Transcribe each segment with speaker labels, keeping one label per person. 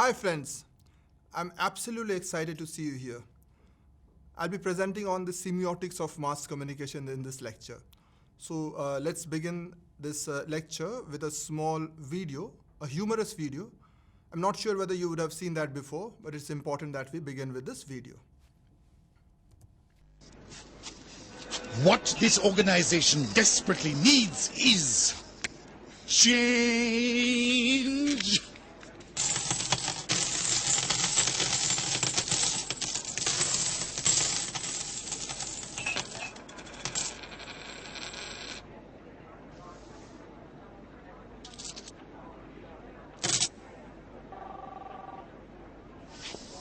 Speaker 1: Hi friends, I'm absolutely excited to see you here. I'll be presenting on the semiotics of mass communication in this lecture. So let's begin this lecture with a small video, a humorous video. I'm not sure whether you would have seen that before, but it's important that we begin with this video.
Speaker 2: What this organization desperately needs is change.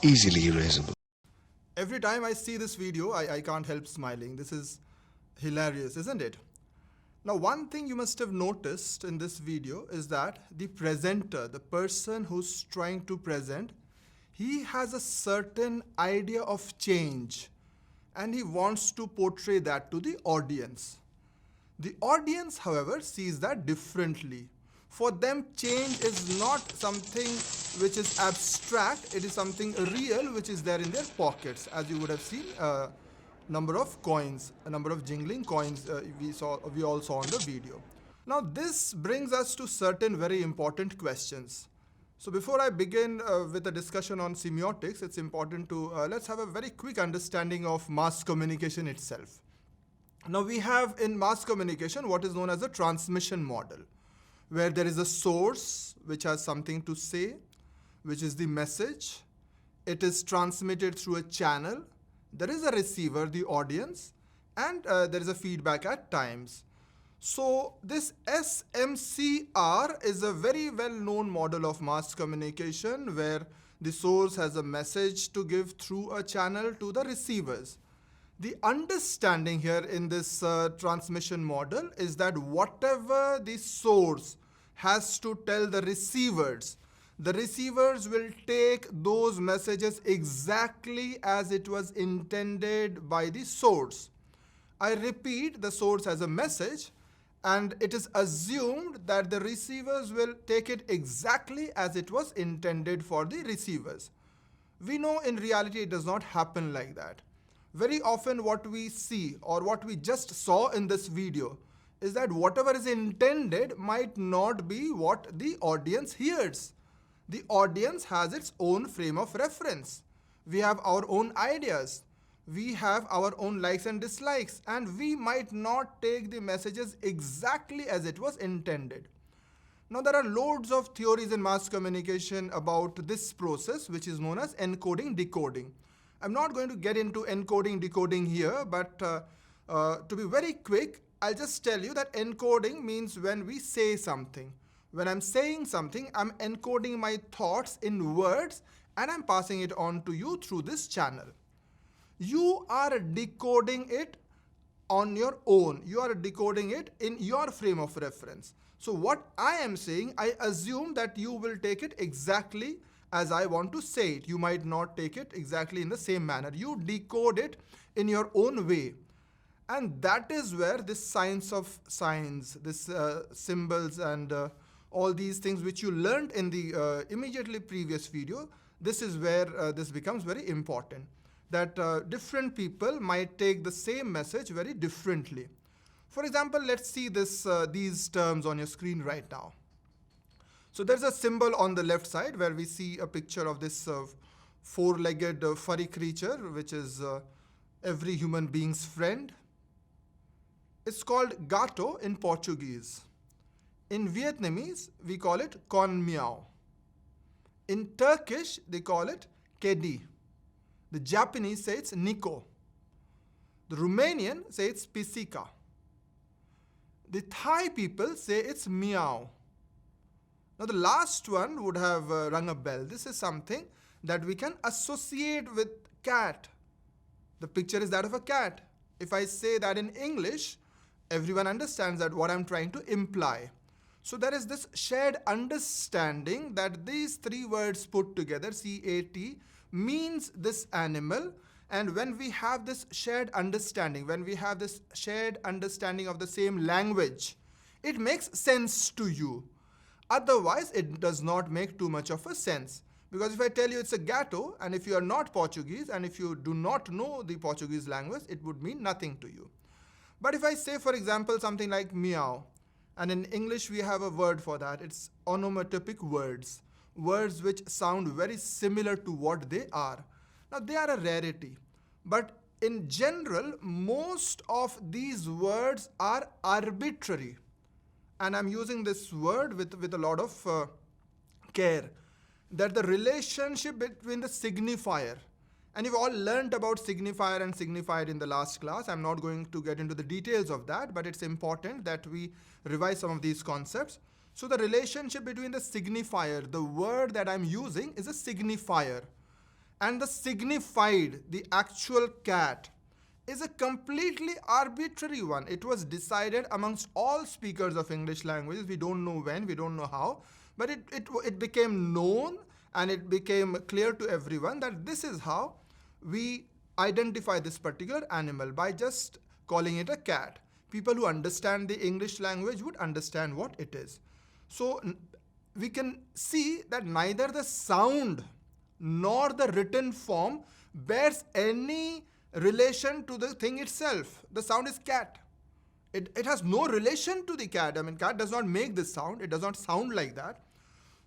Speaker 3: Easily erasable.
Speaker 1: Every time I see this video, I can't help smiling. This is hilarious, isn't it? Now, one thing you must have noticed in this video is that the presenter, the person who's trying to present, he has a certain idea of change and he wants to portray that to the audience. The audience, however, sees that differently. For them, change is not something which is abstract, it is something real which is there in their pockets. As you would have seen, a number of coins, a number of jingling coins we all saw in the video. Now this brings us to certain very important questions. So before I begin with a discussion on semiotics, it's important to let's have a very quick understanding of mass communication itself. Now we have in mass communication what is known as a transmission model, where there is a source which has something to say, which is the message. It is transmitted through a channel. There is a receiver, the audience, and there is a feedback at times. So this SMCR is a very well-known model of mass communication where the source has a message to give through a channel to the receivers. The understanding here in this transmission model is that whatever the source has to tell the receivers will take those messages exactly as it was intended by the source. I repeat, the source has a message and it is assumed that the receivers will take it exactly as it was intended for the receivers. We know in reality it does not happen like that. Very often what we see or what we just saw in this video is that whatever is intended might not be what the audience hears. The audience has its own frame of reference. We have our own ideas. We have our own likes and dislikes, and we might not take the messages exactly as it was intended. Now there are loads of theories in mass communication about this process, which is known as encoding decoding. I'm not going to get into encoding decoding here, but to be very quick, I'll just tell you that encoding means when we say something. When I'm saying something, I'm encoding my thoughts in words and I'm passing it on to you through this channel. You are decoding it on your own. You are decoding it in your frame of reference. So what I am saying, I assume that you will take it exactly as I want to say it. You might not take it exactly in the same manner. You decode it in your own way. And that is where this science of signs, this symbols and all these things which you learned in the immediately previous video, this is where this becomes very important. That different people might take the same message very differently. For example, let's see these terms on your screen right now. So there's a symbol on the left side where we see a picture of this four-legged furry creature, which is every human being's friend. It's called gato in Portuguese. In Vietnamese, we call it con meow. In Turkish, they call it kedi. The Japanese say it's Nico. The Romanian say it's Pisica. The Thai people say it's meow. Now the last one would have rung a bell. This is something that we can associate with cat. The picture is that of a cat. If I say that in English, everyone understands that what I'm trying to imply. So there is this shared understanding that these three words put together, C-A-T, means this animal. And when we have this shared understanding, of the same language, it makes sense to you. Otherwise, it does not make too much of a sense. Because if I tell you it's a gato, and if you are not Portuguese, and if you do not know the Portuguese language, it would mean nothing to you. But if I say, for example, something like meow, and in English we have a word for that, it's onomatopoeic words, words which sound very similar to what they are. Now they are a rarity, but in general, most of these words are arbitrary. And I'm using this word with a lot of care, that the relationship between the signifier, and you've all learned about signifier and signified in the last class. I'm not going to get into the details of that, but it's important that we revise some of these concepts. So the relationship between the signifier, the word that I'm using, is a signifier. And the signified, the actual cat, is a completely arbitrary one. It was decided amongst all speakers of English languages. We don't know when, we don't know how, but it became known and it became clear to everyone that this is how we identify this particular animal, by just calling it a cat. People who understand the English language would understand what it is. So we can see that neither the sound nor the written form bears any relation to the thing itself. The sound is cat. It has no relation to the cat. I mean, cat does not make this sound. It does not sound like that.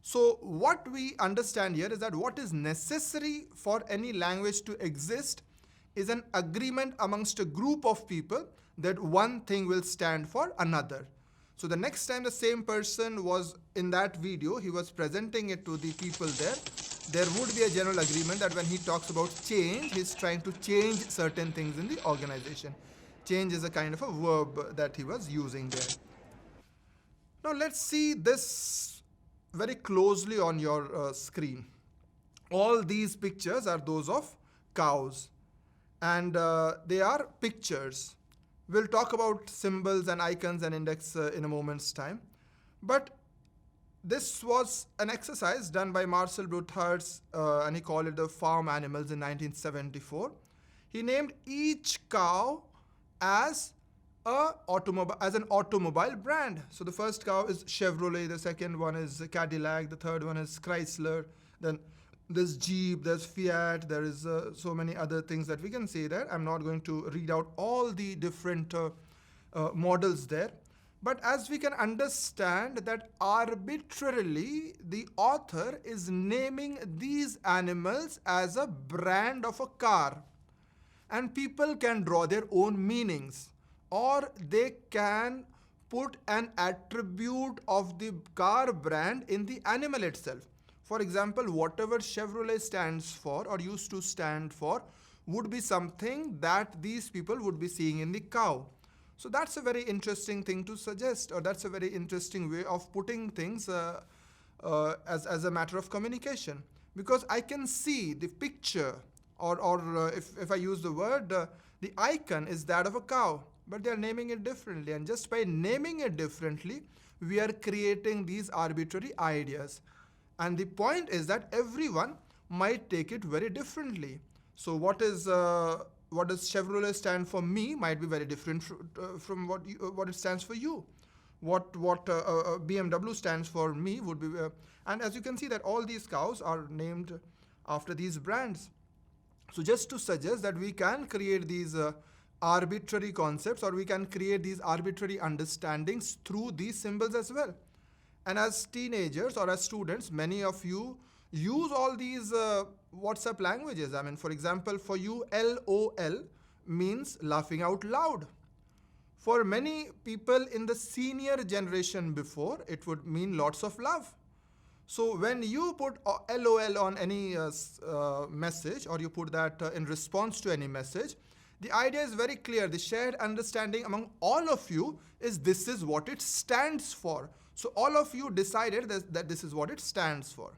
Speaker 1: So what we understand here is that what is necessary for any language to exist is an agreement amongst a group of people that one thing will stand for another. So the next time the same person was in that video, he was presenting it to the people there would be a general agreement that when he talks about change, he's trying to change certain things in the organization. Change is a kind of a verb that he was using there. Now let's see this very closely on your screen. All these pictures are those of cows, and they are pictures. We'll talk about symbols and icons and index in a moment's time. But this was an exercise done by Marcel Broodthaers, and he called it the farm animals in 1974. He named each cow as an automobile brand. So the first cow is Chevrolet, the second one is Cadillac, the third one is Chrysler, then there's Jeep, there's Fiat, there is so many other things that we can say there. I'm not going to read out all the different models there. But as we can understand that arbitrarily the author is naming these animals as a brand of a car. And people can draw their own meanings, or they can put an attribute of the car brand in the animal itself. For example, whatever Chevrolet stands for or used to stand for would be something that these people would be seeing in the cow. So that's a very interesting thing to suggest, or that's a very interesting way of putting things as a matter of communication. Because I can see the picture, or if I use the word, the icon is that of a cow, but they're naming it differently. And just by naming it differently, we are creating these arbitrary ideas. And the point is that everyone might take it very differently. So what does Chevrolet stand for me might be very different from what it stands for you. What BMW stands for me would be, and as you can see that all these cows are named after these brands. So just to suggest that we can create these arbitrary concepts, or we can create these arbitrary understandings through these symbols as well. And as teenagers or as students, many of you use all these WhatsApp languages. I mean, for example, for you, LOL means laughing out loud. For many people in the senior generation before, it would mean lots of love. So when you put LOL on any message, or you put that in response to any message, the idea is very clear. The shared understanding among all of you is this is what it stands for. So all of you decided that this is what it stands for.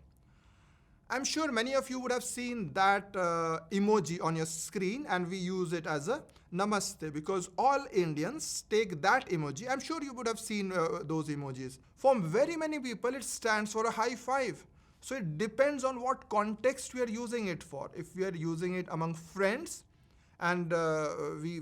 Speaker 1: I'm sure many of you would have seen that emoji on your screen, and we use it as a namaste because all Indians take that emoji. I'm sure you would have seen those emojis. For very many people, it stands for a high five. So it depends on what context we are using it for. If we are using it among friends and we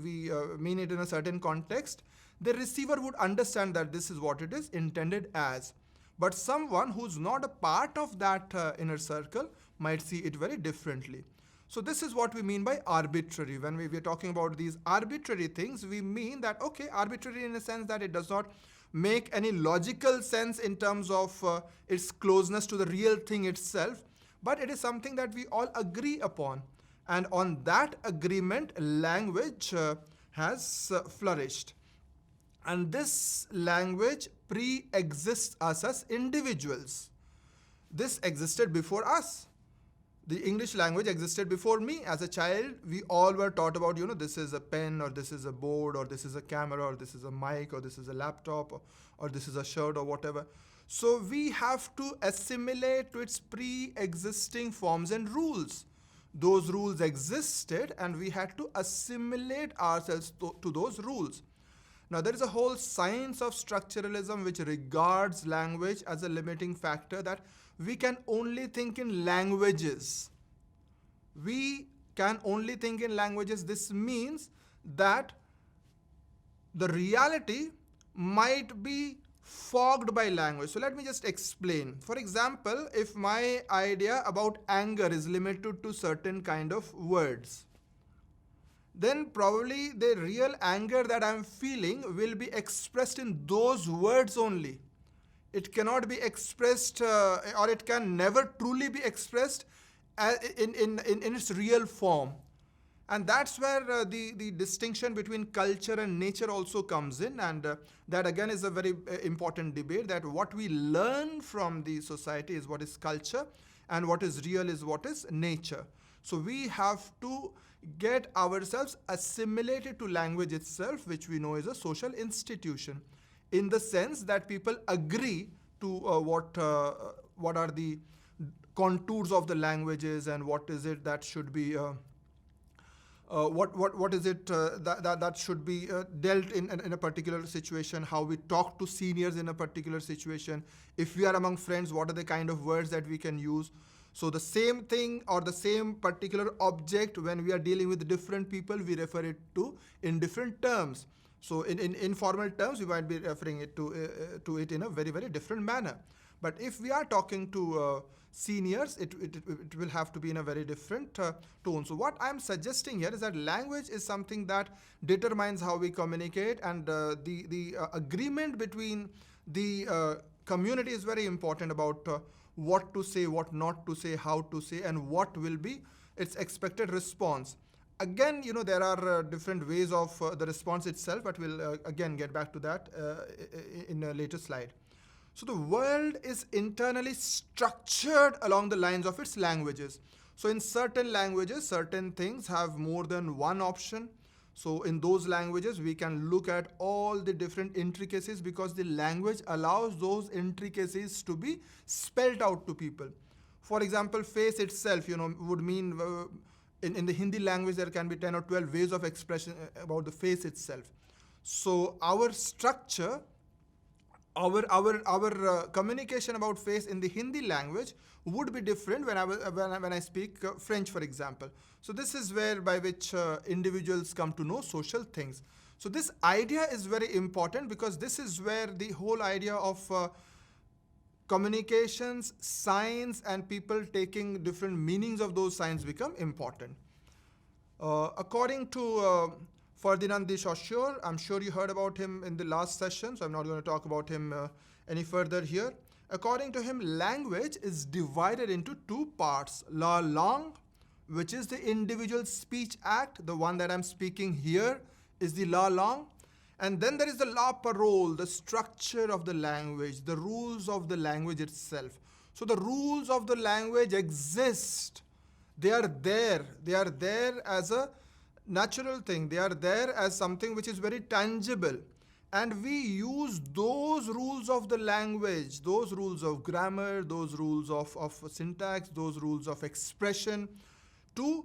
Speaker 1: mean it in a certain context, the receiver would understand that this is what it is intended as. But someone who's not a part of that inner circle might see it very differently. So this is what we mean by arbitrary. When we are talking about these arbitrary things, we mean that, okay, arbitrary in a sense that it does not make any logical sense in terms of its closeness to the real thing itself, but it is something that we all agree upon. And on that agreement, language has flourished. And this language pre-exists us as individuals. This existed before us. The English language existed before me. As a child, we all were taught about, this is a pen, or this is a board, or this is a camera, or this is a mic, or this is a laptop, or this is a shirt, or whatever. So we have to assimilate to its pre-existing forms and rules. Those rules existed, and we had to assimilate ourselves to those rules. Now, there is a whole science of structuralism which regards language as a limiting factor, that we can only think in languages. We can only think in languages. This means that the reality might be fogged by language. So let me just explain. For example, if my idea about anger is limited to certain kind of words, then probably the real anger that I'm feeling will be expressed in those words only. It cannot be expressed, or it can never truly be expressed in its real form. And that's where the distinction between culture and nature also comes in. And that again is a very important debate, that what we learn from the society is what is culture, and what is real is what is nature. So we have to get ourselves assimilated to language itself, which we know is a social institution, in the sense that people agree to what are the contours of the languages, and what is it that should be what is it that should be dealt in a particular situation, how we talk to seniors in a particular situation. If we are among friends, what are the kind of words that we can use? So the same thing or the same particular object, when we are dealing with different people, we refer it to in different terms. So in informal terms, we might be referring it to it in a very, very different manner. But if we are talking to seniors, it will have to be in a very different tone. So what I'm suggesting here is that language is something that determines how we communicate, and the agreement between the community is very important about what to say, what not to say, how to say, and what will be its expected response. Again, there are different ways of the response itself, but we'll again get back to that in a later slide. So the world is internally structured along the lines of its languages. So in certain languages, certain things have more than one option. So in those languages, we can look at all the different intricacies, because the language allows those intricacies to be spelled out to people. For example, face itself, would mean in the Hindi language, there can be 10 or 12 ways of expression about the face itself. So our structure, our communication about face in the Hindi language would be different when I speak French, for example. So this is where by which individuals come to know social things. So this idea is very important, because this is where the whole idea of communications, signs, and people taking different meanings of those signs become important. According to Ferdinand de Saussure, I'm sure you heard about him in the last session, so I'm not going to talk about him any further here. According to him, language is divided into two parts: la langue, which is the individual speech act. The one that I'm speaking here is the la langue. And then there is the la parole, the structure of the language, the rules of the language itself. So the rules of the language exist. They are there. They are there as a natural thing. They are there as something which is very tangible. And we use those rules of the language, those rules of grammar, those rules of syntax, those rules of expression, to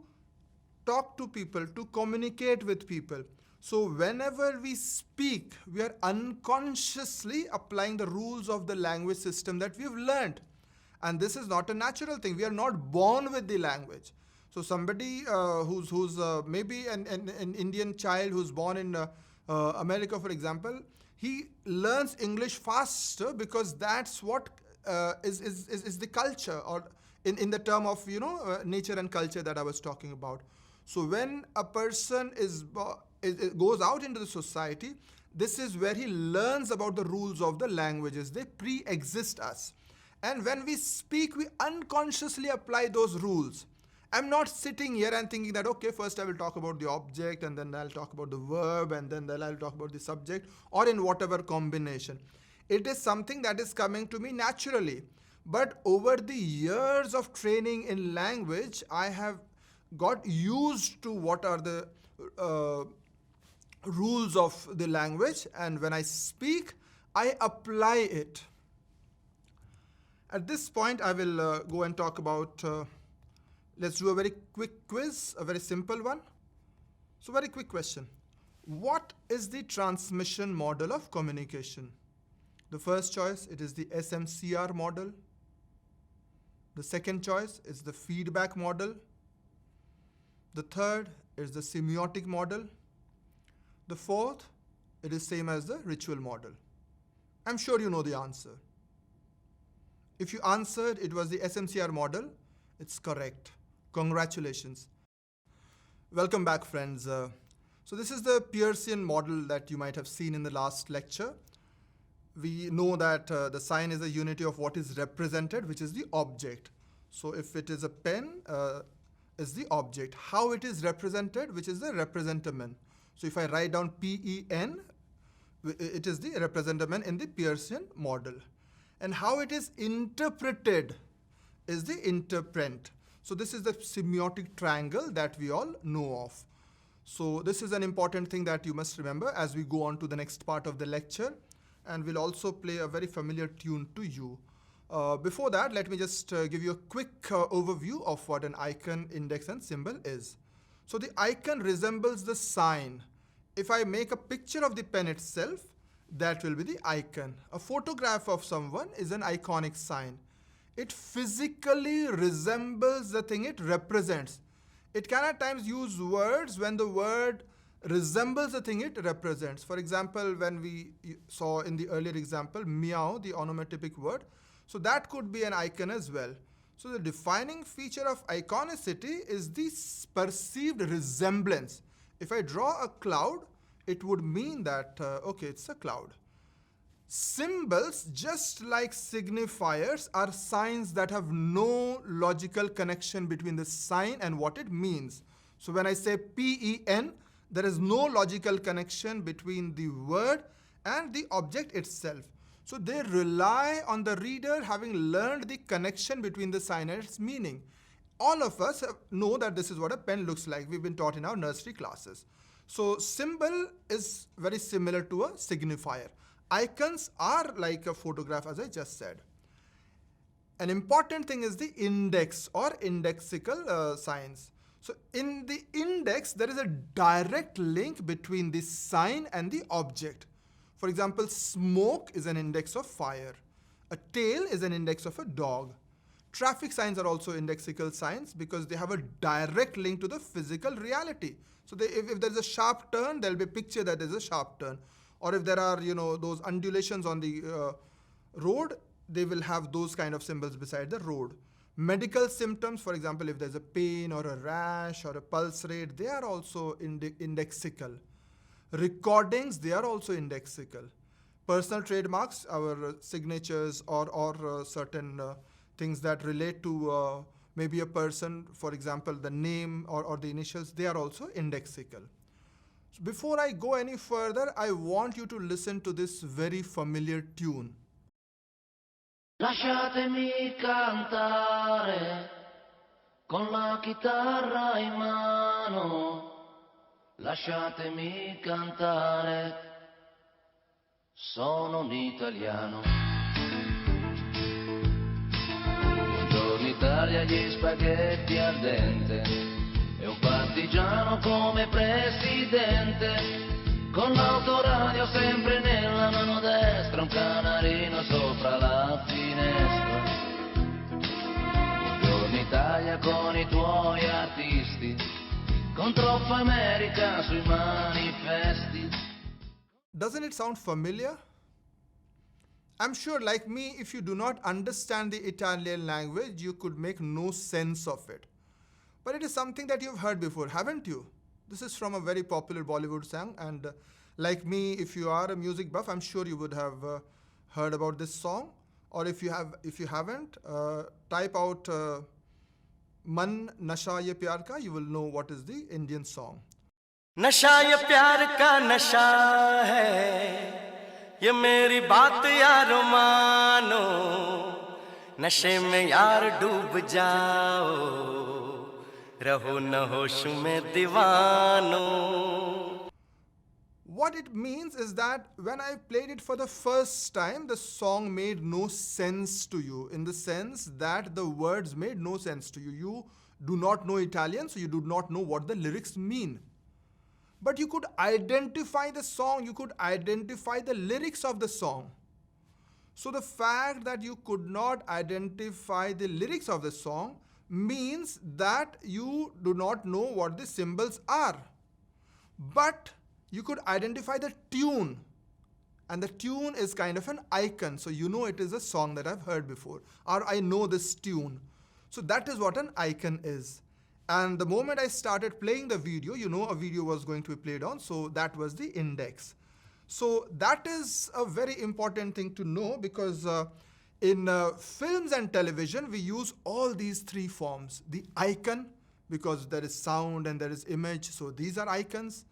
Speaker 1: talk to people, to communicate with people. So whenever we speak, we are unconsciously applying the rules of the language system that we've learned. And this is not a natural thing. We are not born with the language. So somebody who's maybe an Indian child who's born in America, for example, he learns English faster because that's what is the culture, or in the term of, nature and culture that I was talking about. So when a person goes out into the society, this is where he learns about the rules of the languages. They pre-exist us. And when we speak, we unconsciously apply those rules. I'm not sitting here and thinking that, okay, first I will talk about the object, and then I'll talk about the verb, and then I'll talk about the subject, or in whatever combination. It is something that is coming to me naturally. But over the years of training in language, I have got used to what are the rules of the language, and when I speak, I apply it. At this point, I will go and talk about, let's do a very quick quiz, a very simple one. So very quick question. What is the transmission model of communication? The first choice, it is the SMCR model. The second choice is the feedback model. The third is the semiotic model. The fourth, it is same as the ritual model. I'm sure you know the answer. If you answered it was the SMCR model, it's correct. Congratulations. Welcome back, friends. So this is the Peircean model that you might have seen in the last lecture. We know that the sign is a unity of what is represented, which is the object. So if it is a pen, is the object. How it is represented, which is the representamen. So if I write down PEN, it is the representamen in the Peircean model. And how it is interpreted is the interprent. So this is the semiotic triangle that we all know of. So this is an important thing that you must remember as we go on to the next part of the lecture. And we'll also play a very familiar tune to you. Before that, let me just give you a quick overview of what an icon, index, and symbol is. So the icon resembles the sign. If I make a picture of the pen itself, that will be the icon. A photograph of someone is an iconic sign. It physically resembles the thing it represents. It can at times use words when the word resembles the thing it represents. For example, when we saw in the earlier example, meow, the onomatopoeic word, so that could be an icon as well. So the defining feature of iconicity is the perceived resemblance. If I draw a cloud, it would mean that, okay, it's a cloud. Symbols, just like signifiers, are signs that have no logical connection between the sign and what it means. So when I say PEN, there is no logical connection between the word and the object itself. So they rely on the reader having learned the connection between the sign and its meaning. All of us know that this is what a pen looks like. We've been taught in our nursery classes. So symbol is very similar to a signifier. Icons are like a photograph, as I just said. An important thing is the index or indexical signs. So in the index, there is a direct link between the sign and the object. For example, smoke is an index of fire. A tail is an index of a dog. Traffic signs are also indexical signs because they have a direct link to the physical reality. So if there's a sharp turn, there'll be a picture that there's a sharp turn. Or if there are, those undulations on the road, they will have those kind of symbols beside the road. Medical symptoms, for example, if there's a pain or a rash or a pulse rate, they are also indexical. Recordings, they are also indexical. Personal trademarks, our signatures or certain things that relate to maybe a person, for example, the name or the initials, they are also indexical. So before I go any further, I want you to listen to this very familiar tune.
Speaker 3: Lasciatemi cantare con la chitarra in mano. Lasciatemi cantare, sono un italiano. Buongiorno Italia, gli spaghetti al dente e un partigiano come presidente, con l'autoradio sempre nella mano destra, un canarino sopra la finestra. Buongiorno Italia con i tuoi artisti, con troppa America sui manifesti.
Speaker 1: Doesn't it sound familiar? I'm sure, like me, if you do not understand the Italian language, you could make no sense of it. But it is something that you've heard before, haven't you? This is from a very popular Bollywood song, and like me, if you are a music buff, I'm sure you would have heard about this song. Or if you haven't, type out Man Nasha Ye Pyar Ka, you will know what is the Indian song.
Speaker 4: नशा ये प्यार का नशा है, ये मेरी बात यारो मानो, नशे में यार डूब जाओ, रहो न होश में दीवानो.
Speaker 1: What it means is that when I played it for the first time, the song made no sense to you, in the sense that the words made no sense to you. You do not know Italian, so you do not know what the lyrics mean. But you could identify the song, you could identify the lyrics of the song. So the fact that you could not identify the lyrics of the song means that you do not know what the symbols are. But you could identify the tune, and the tune is kind of an icon, so you know it is a song that I've heard before, or I know this tune. So that is what an icon is. And the moment I started playing the video, you know a video was going to be played on, so that was the index. So that is a very important thing to know, because in films and television, we use all these three forms. The icon, because there is sound and there is image, so these are icons.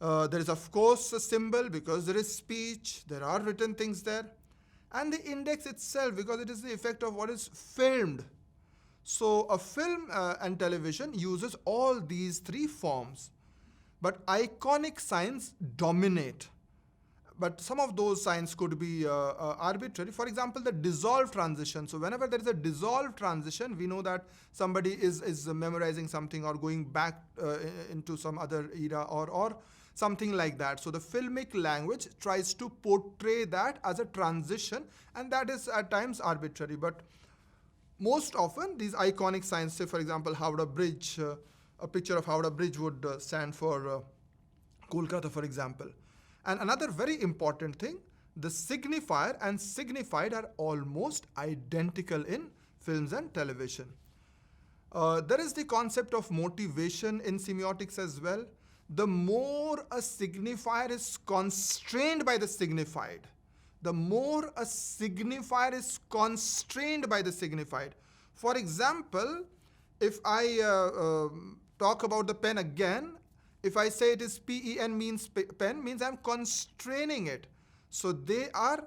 Speaker 1: There is of course a symbol, because there is speech, there are written things there. And the index itself, because it is the effect of what is filmed. So a film and television uses all these three forms. But iconic signs dominate. But some of those signs could be arbitrary. For example, the dissolve transition. So whenever there is a dissolve transition, we know that somebody is memorizing something or going back into some other era or something like that. So the filmic language tries to portray that as a transition, and that is at times arbitrary. But most often, these iconic signs, say for example, Howrah Bridge, a picture of Howrah Bridge would stand for Kolkata, for example. And another very important thing, the signifier and signified are almost identical in films and television. There is the concept of motivation in semiotics as well. The more a signifier is constrained by the signified, the more a signifier is constrained by the signified. For example, if I talk about the pen again, if I say it is P-E-N means pen, means I'm constraining it. So they are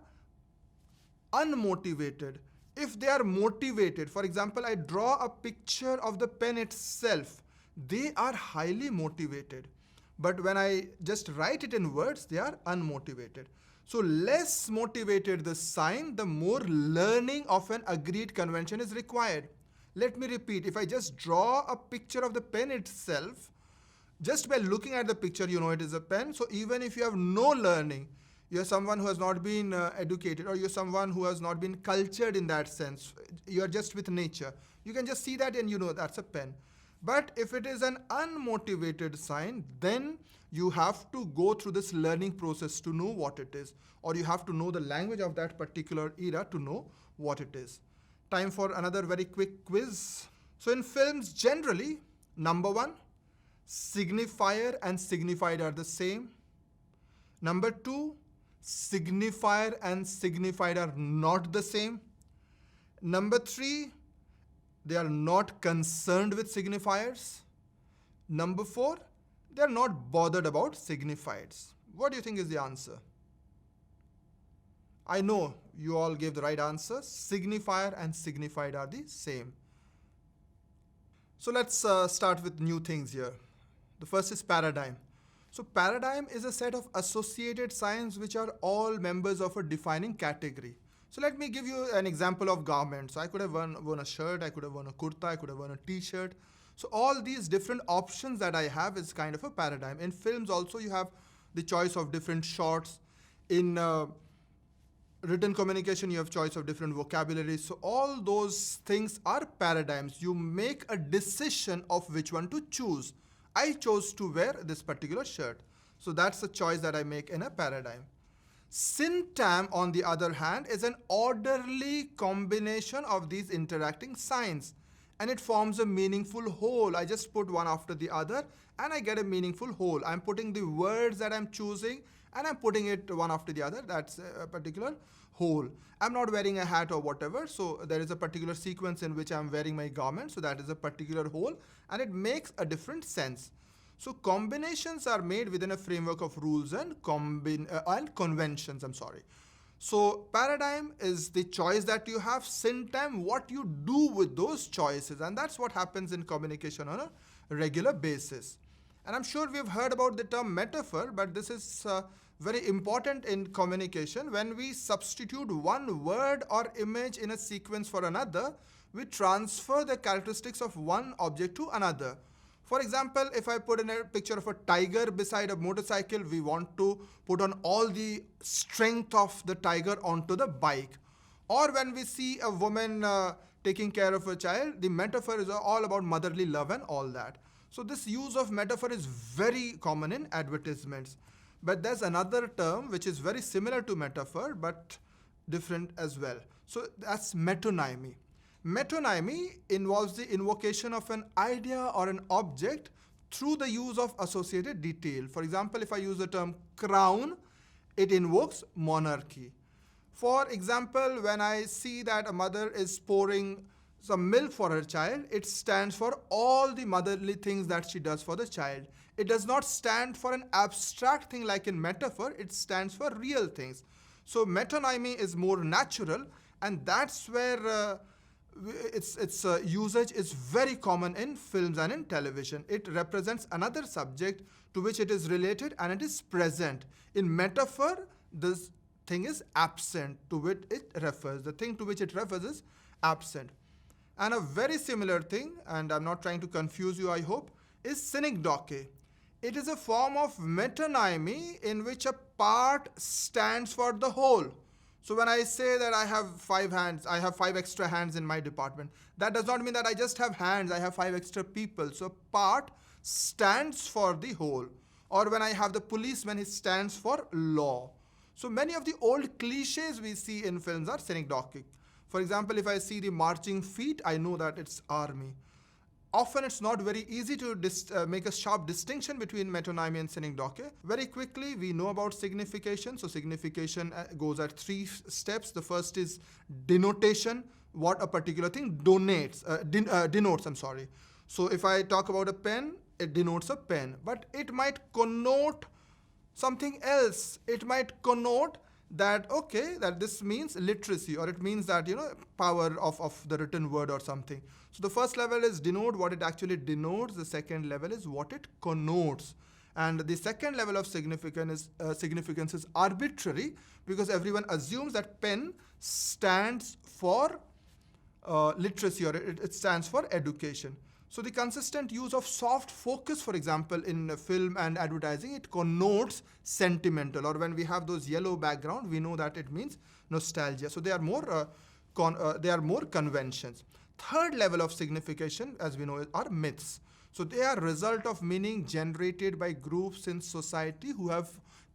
Speaker 1: unmotivated. If they are motivated, for example, I draw a picture of the pen itself, they are highly motivated. But when I just write it in words, they are unmotivated. So less motivated the sign, the more learning of an agreed convention is required. Let me repeat, if I just draw a picture of the pen itself, just by looking at the picture, you know it is a pen. So even if you have no learning, you're someone who has not been educated, or you're someone who has not been cultured in that sense, you're just with nature, you can just see that and you know that's a pen. But if it is an unmotivated sign, then you have to go through this learning process to know what it is, or you have to know the language of that particular era to know what it is. Time for another very quick quiz. So in films, generally, number one, signifier and signified are the same. Number two, signifier and signified are not the same. Number three, they are not concerned with signifiers. Number four, they are not bothered about signifieds. What do you think is the answer? I know you all gave the right answer. Signifier and signified are the same. So let's start with new things here. The first is paradigm. So paradigm is a set of associated signs which are all members of a defining category. So let me give you an example of garments. I could have worn a shirt, I could have worn a kurta, I could have worn a t-shirt. So all these different options that I have is kind of a paradigm. In films also you have the choice of different shots. In written communication you have choice of different vocabulary. So all those things are paradigms. You make a decision of which one to choose. I chose to wear this particular shirt. So that's the choice that I make in a paradigm. Syntagm, on the other hand, is an orderly combination of these interacting signs, and it forms a meaningful whole. I just put one after the other and I get a meaningful whole. I'm putting the words that I'm choosing and I'm putting it one after the other. That's a particular whole. I'm not wearing a hat or whatever, so there is a particular sequence in which I'm wearing my garment, so that is a particular whole, and it makes a different sense. So combinations are made within a framework of rules and conventions. So paradigm is the choice that you have, syntagm what you do with those choices, and that's what happens in communication on a regular basis. And I'm sure we've heard about the term metaphor, but this is very important in communication. When we substitute one word or image in a sequence for another, we transfer the characteristics of one object to another. For example, if I put in a picture of a tiger beside a motorcycle, we want to put on all the strength of the tiger onto the bike. Or when we see a woman taking care of a child, the metaphor is all about motherly love and all that. So this use of metaphor is very common in advertisements. But there's another term which is very similar to metaphor but different as well. So that's metonymy. Metonymy involves the invocation of an idea or an object through the use of associated detail. For example, if I use the term crown, it invokes monarchy. For example, when I see that a mother is pouring some milk for her child, it stands for all the motherly things that she does for the child. It does not stand for an abstract thing like in metaphor, it stands for real things. So metonymy is more natural, and that's where its usage is very common in films and in television. It represents another subject to which it is related and it is present. In metaphor, this thing is absent to which it refers. The thing to which it refers is absent. And a very similar thing, and I'm not trying to confuse you, I hope, is synecdoche. It is a form of metonymy in which a part stands for the whole. So when I say that I have 5 hands, I have 5 extra hands in my department, that does not mean that I just have hands, I have 5 extra people. So part stands for the whole. Or when I have the policeman, he stands for law. So many of the old cliches we see in films are synecdochic. For example, if I see the marching feet, I know that it's army. Often it's not very easy to make a sharp distinction between metonymy and synecdoche. Very quickly, we know about signification. So signification goes at 3 steps. The first is denotation, what a particular thing denotes. So if I talk about a pen, it denotes a pen, but it might connote something else. It might connote that, okay, that this means literacy, or it means that, power of the written word or something. So the first level is denote what it actually denotes. The second level is what it connotes. And the second level of significance is arbitrary, because everyone assumes that pen stands for literacy, or it stands for education. So the consistent use of soft focus, for example, in film and advertising, it connotes sentimental. Or when we have those yellow background, we know that it means nostalgia. So they are more conventions. Third level of signification, as we know, are myths. So they are result of meaning generated by groups in society who have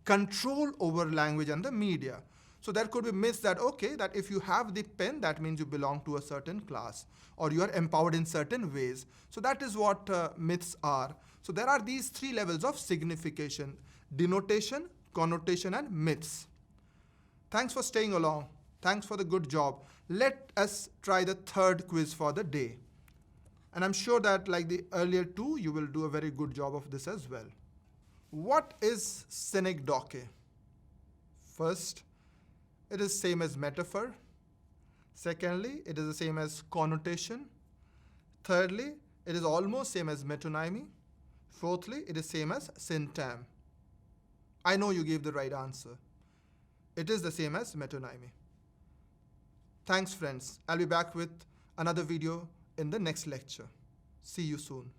Speaker 1: control over language and the media. So there could be myths that, okay, that if you have the pen, that means you belong to a certain class, or you are empowered in certain ways. So that is what myths are. So there are these 3 levels of signification: denotation, connotation, and myths. Thanks for staying along. Thanks for the good job. Let us try the third quiz for the day. And I'm sure that, like the earlier 2, you will do a very good job of this as well. What is synecdoche? First, it is same as metaphor. Secondly, it is the same as connotation. Thirdly, it is almost same as metonymy. Fourthly, it is same as syntagm. I know you gave the right answer. It is the same as metonymy. Thanks, friends. I'll be back with another video in the next lecture. See you soon.